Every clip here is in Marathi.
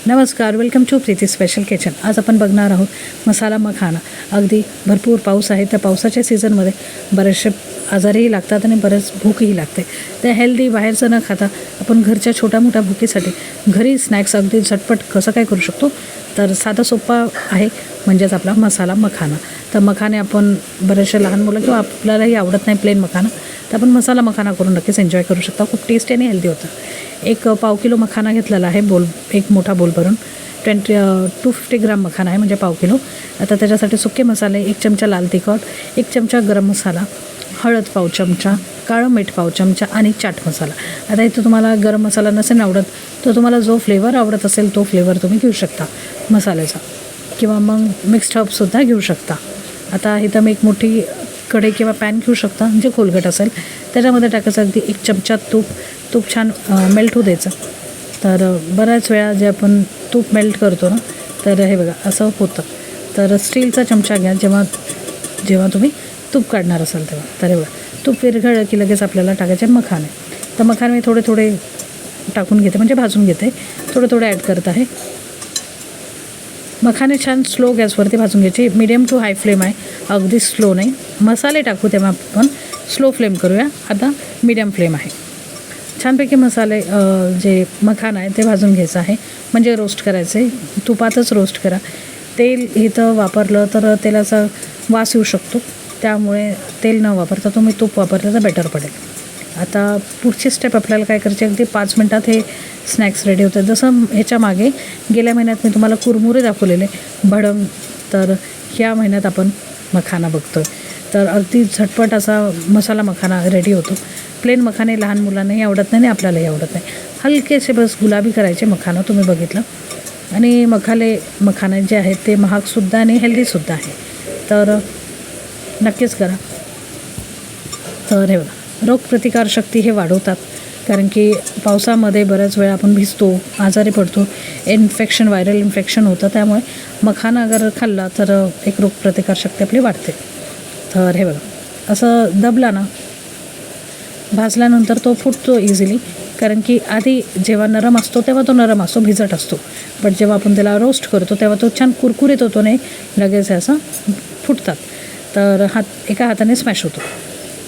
नमस्कार, welcome to Preeti special kitchen. आज आपण बघणार आहोत मसाला मखाना. अगदी भरपूर पाऊस आहे. त्या पावसाच्या सीझनमध्ये बरेचसे आजारही लागतात आणि बरेच भूकही लागते. त्या हेल्दी बाहेरचं न खाता आपण घरच्या छोट्या मोठ्या भुकीसाठी घरी स्नॅक्स अगदी झटपट कसं काय करू शकतो, तर साधा सोपा आहे म्हणजेच आपला मसाला मखाना. तर मखाने आपण बरेचसे लहान मुलं किंवा आपल्यालाही आवडत नाही प्लेन मखाना, तर आपण मसाला मखाना करून नक्कीच एन्जॉय करू शकता. खूप टेस्टी आणि हेल्दी होतं. एक पाव किलो मखाना घेतलेला आहे, एक मोठा बोल भरून 250 ग्राम मखाना आहे म्हणजे पाव किलो. आता त्याच्यासाठी सुके मसाले, 1 चमचा लाल तिखट, 1 चमचा गरम मसाला, हळद पाव चमचा, काळं मीठ पाव चमचा आणि चाट मसाला. आता इथं तुम्हाला गरम मसाला नसेल आवडत तर तुम्हाला जो फ्लेवर आवडत असेल तो फ्लेवर तुम्ही घेऊ शकता मसाल्याचा, किंवा मग मिक्स्ड हर्बसुद्धा घेऊ शकता. आता इथं मी एक मोठी कढई किंवा पॅन घेऊ शकता जे खोलगट असेल. त्याच्यामध्ये टाकायचं अगदी 1 चमचा तूप छान मेल्ट होऊ द्यायचं. तर बऱ्याच वेळा जे आपण तूप मेल्ट करतो ना, तर हे बघा असं होतं. तर स्टीलचा चमचा घ्या जेव्हा तुम्ही तूप काढणार असाल तेव्हा. तर हे बघा तूप विरघळलं की लगेच आपल्याला टाकायचे मखाने. तर मखाने मी थोडे टाकून घेते, म्हणजे भाजून घेते, थोडे ॲड करत आहे. मखाने छान स्लो गॅसवरती भाजून घ्यायचे. मीडियम टू हाय फ्लेम आहे, अगदी स्लो नाही. मसाले टाकू तेव्हा आपण स्लो फ्लेम करूया. आता मीडियम फ्लेम आहे. छानपैकी मसाले जे मखाना आहे ते भाजून घ्यायचं आहे, म्हणजे रोस्ट करायचे. तुपातच रोस्ट करा. तेल इथं वापरलं तर तेलाचा वास येऊ शकतो, त्यामुळे तेल न वापरता तुम्ही तूप वापरलं तर बेटर पडेल. आता पुढची स्टेप आपल्याला काय करायची, अगदी 5 मिनटात हे स्नॅक्स रेडी होतं. जसं ह्याच्या मागे गेल्या महिन्यात मी तुम्हाला कुरमुरे दाखवलेले भडंग, तर ह्या महिन्यात आपण मखाना बघतो आहे. तर अगदी झटपट असा मसाला मखाना रेडी होतो. प्लेन मखाने लहान मुलांनाही आवडत नाही आणि आपल्यालाही आवडत नाही. हलकेसे बस गुलाबी करायचे मखाना, तुम्ही बघितलं. आणि मखाने जे आहेत ते महागसुद्धा आणि हेल्दीसुद्धा आहे, तर नक्कीच करा. तर हे बघा रोगप्रतिकारशक्ती हे वाढवतात, कारण की पावसामध्ये बऱ्याच वेळा आपण भिजतो, आजारी पडतो, व्हायरल इन्फेक्शन होतं. त्यामुळे मखाना अगर खाल्ला तर एक रोगप्रतिकारशक्ती आपली वाढते. तर हे बघा असं दबला ना, भाजल्यानंतर तो फुटतो इझिली, कारण की आधी जेव्हा नरम असतो तेव्हा तो नरम असतो, भिजट असतो. बट जेव्हा आपण त्याला रोस्ट करतो तेव्हा तो छान कुरकुरीत होतो, नाही लगेच असं फुटतात. तर एका हाताने स्मॅश होतो.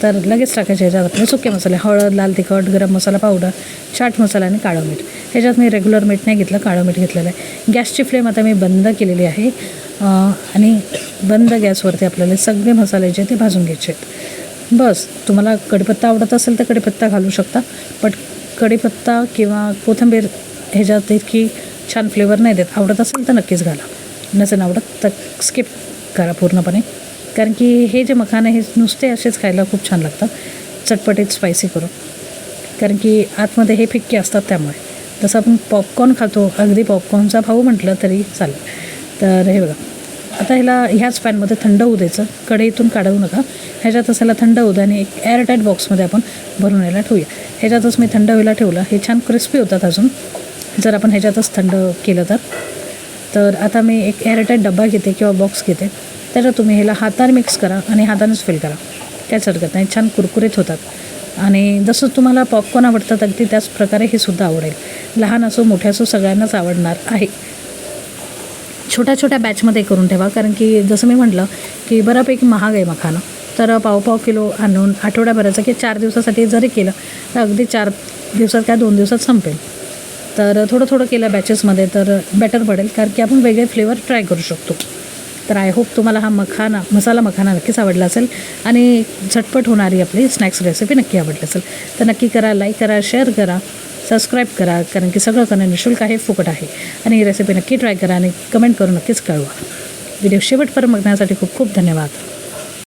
तर लगेच टाकायचे ह्याच्यात आपले सुके मसाले, हळद, लाल तिखट, गरम मसाला पावडर, चाट मसाला आणि काळं मीठ. ह्याच्यात मी रेग्युलर मीठ नाही घेतलं, काळं मीठ घेतलेलं आहे. गॅसची फ्लेम आता मी बंद केलेली आहे आणि बंद गॅसवरती आपल्याला सगळे मसाले जे ते भाजून घ्यायचे आहेत. बस तुम्हाला कढीपत्ता आवडत असेल तर कढीपत्ता घालू शकता, बट कढीपत्ता किंवा कोथिंबीर ह्याच्यात इतकी छान फ्लेवर नाही देत. आवडत असेल तर नक्कीच घाला, नसेल आवडत तर स्किप करा पूर्णपणे. कारण की हे जे मखाने हे नुसते असेच खायला खूप छान लागतात, चटपटीत स्पायसी करून. कारण की आतमध्ये हे फिक्के असतात, त्यामुळे जसं आपण पॉपकॉर्न खातो, अगदी पॉपकॉर्नचा भाऊ म्हटलं तरी चालेल. तर हे बघा आता ह्याच पॅनमध्ये थंड होऊ द्यायचं. कढईतून काढू नका, ह्याच्यात असायला थंड होऊ द्या आणि एक एअरटाईट बॉक्समध्ये आपण भरून यायला ठेवूया. ह्याच्यातच मी थंड व्हायला ठेवलं. हे छान क्रिस्पी होतात अजून जर आपण ह्याच्यातच थंड केलं तर. आता मी एक एअरटाईट डब्बा घेते किंवा बॉक्स घेते, त्याला तुम्ही ह्याला हाताने मिक्स करा आणि हातानेच फिल करा, काहीच हरकत नाही. छान कुरकुरीत होतात. आणि जसं तुम्हाला पॉपकॉर्न आवडतात अगदी त्याच प्रकारे हे सुद्धा आवडेल. लहान असो मोठे असो सगळ्यांनाच आवडणार आहे. छोट्या बॅचमध्ये करून ठेवा, कारण की जसं मी म्हटलं की बऱ्यापैकी महाग आहे मखाना. तर पाव किलो आणून आठवड्याभराचं की 4 दिवसासाठी जरी केलं तर अगदी 4 दिवसात काय 2 दिवसात संपेल. तर थोडं केलं बॅचेसमध्ये तर बेटर पडेल, कारण की आपण वेगळे फ्लेवर ट्राय करू शकतो. तर आय होप तुम्हाला हा मसाला मखाना नक्कीच आवडला असेल आणि झटपट होणारी आपली स्नॅक्स रेसिपी नक्की आवडली असेल. तर नक्की करा, लाईक करा, शेअर करा, सबस्क्राईब करा, कारण की सगळं करणं निःशुल्क आहे, फुकट आहे. आणि ही रेसिपी नक्की ट्राय करा आणि कमेंट करून नक्कीच कळवा. व्हिडिओ शेवटपर्यंत बघण्यासाठी खूप खूप धन्यवाद.